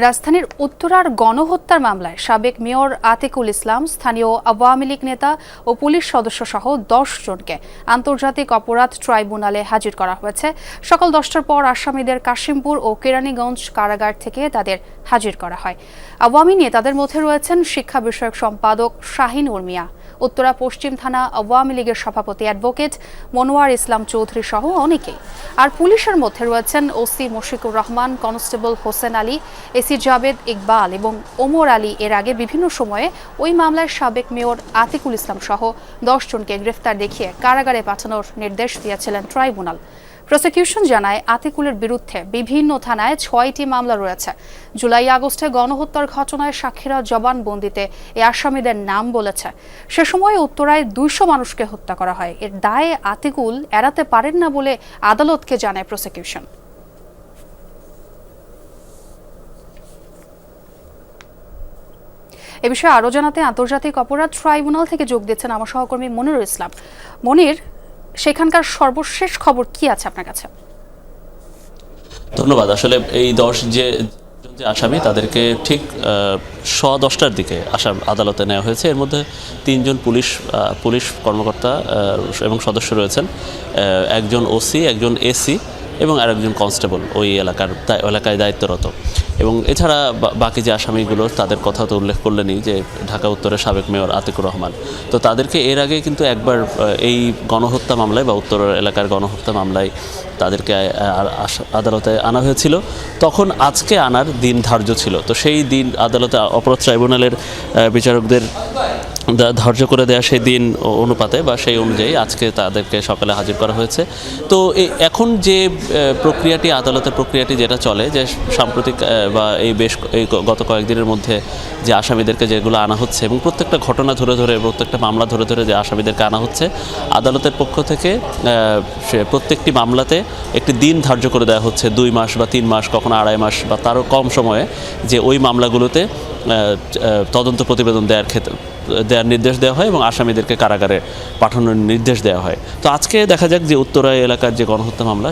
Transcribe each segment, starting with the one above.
রাজধানীর উত্তরার গণহত্যার মামলায় সাবেক মেয়র আতিকুল ইসলাম, স্থানীয় আওয়ামী লীগ নেতা ও পুলিশ সদস্য সহ 10 জনকে আন্তর্জাতিক অপরাধ ট্রাইব্যুনালে হাজির করা হয়েছে। সকাল 10টার পর আসামিদের কাশিমপুর ও কেরানীগঞ্জ কারাগার থেকে তাদের হাজির করা হয়। আওয়ামী নেতাদের মধ্যে রয়েছেন শিক্ষা বিষয়ক সম্পাদক শাহিন উর্মিয়া, উত্তরা পশ্চিম থানা আওয়ামী লীগের সভাপতি অ্যাডভোকেট মনোয়ার ইসলাম চৌধুরী সহ অনেকেই। আর পুলিশের মধ্যে রয়েছেন OC Mushikur Rahman, constable Hossain Ali, AC Jabed Iqbal এবং ওমর আলী। এর আগে বিভিন্ন সময়ে ওই মামলায় সাবেক মেয়র আতিকুল ইসলাম সহ 10 জনকে গ্রেফতার দেখিয়ে কারাগারে পাঠানোর নির্দেশ দিয়েছিলেন ট্রাইব্যুনাল। প্রসিকিউশন জানায় আতিকুলের বিরুদ্ধে বিভিন্ন থানায় 6টি মামলা রয়েছে। জুলাই-আগস্টে গণহত্যার ঘটনায় সাক্ষীরা জবানবন্দিতে এই আসামিদের নাম বলেছে। সে সময় উত্তরায় 200 মানুষকে হত্যা করা হয়। এর দায়ে আতিকুল এড়াতে পারেন না বলে আদালতকে জানায় প্রসিকিউশন। এ বিষয়ে আরও জানাতে আন্তর্জাতিক অপরাধ ট্রাইব্যুনাল থেকে যোগ দিচ্ছেন আমার সহকর্মী মনিরুল ইসলাম। মনির, সেখানকার সর্বশেষ খবর কি আছে আপনার কাছে? ধন্যবাদ। আসলে এই 10 যে আসামি তাদেরকে ঠিক 10:10টার দিকে আদালতে নেওয়া হয়েছে। এর মধ্যে 3 জন পুলিশ কর্মকর্তা এবং সদস্য রয়েছেন, একজন ওসি, একজন এসি এবং আরেকজন কনস্টেবল ওই এলাকায় দায়িত্বরত। এবং এছাড়া বাকি যে আসামিগুলো তাদের কথা তো উল্লেখ করলেনই, যে ঢাকা উত্তরের সাবেক মেয়র আতিকুর রহমান। তো তাদেরকে এর আগে কিন্তু একবার এই গণহত্যা মামলায় বা উত্তর এলাকার গণহত্যা মামলায় তাদেরকে আদালতে আনা হয়েছিল। তখন আজকে আনার দিন ধার্য ছিল। তো সেই দিন আদালতে অপরাধ ট্রাইব্যুনালের বিচারকদের ধার্য করে দেওয়া সেই দিন অনুপাতে বা সেই অনুযায়ী আজকে তাদেরকে সকালে হাজির করা হয়েছে। তো এখন যে প্রক্রিয়াটি, আদালতের প্রক্রিয়াটি যেটা চলে, যে সাম্প্রতিক বা এই গত কয়েকদিনের মধ্যে যে আসামিদেরকে যেগুলো আনা হচ্ছে এবং প্রত্যেকটা ঘটনা ধরে ধরে, প্রত্যেকটা মামলা ধরে ধরে যে আসামিদেরকে আনা হচ্ছে, আদালতের পক্ষ থেকে প্রত্যেকটি মামলাতে একটি দিন ধার্য করে দেওয়া হচ্ছে, 2 মাস বা 3 মাস, কখনো 2.5 মাস বা তারও কম সময়ে, যে ওই মামলাগুলোতে তদন্ত প্রতিবেদন দেওয়ার নির্দেশ দেওয়া হয় এবং আসামিদেরকে কারাগারে পাঠানোর নির্দেশ দেওয়া হয়। তো আজকে দেখা যাক যে উত্তরা এলাকার যে গণহত্যা মামলা,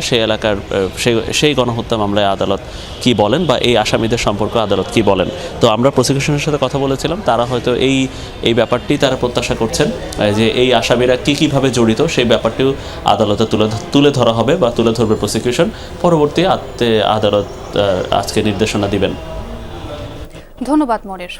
সেই গণহত্যা মামলায় আদালত কি বলেন বা এই আসামিদের সম্পর্কে আদালত কি বলেন। তো আমরা প্রসিকিউশনের সাথে কথা বলেছিলাম, তারা হয়তো এই ব্যাপারটি তারা প্রত্যাশা করছেন যে এই আসামিরা কীভাবে জড়িত সেই ব্যাপারটিও আদালতে তুলে ধরা হবে বা তুলে ধরবে প্রসিকিউশন। পরবর্তী আদালত আজকে নির্দেশনা দিবেন। ধন্যবাদ মনির।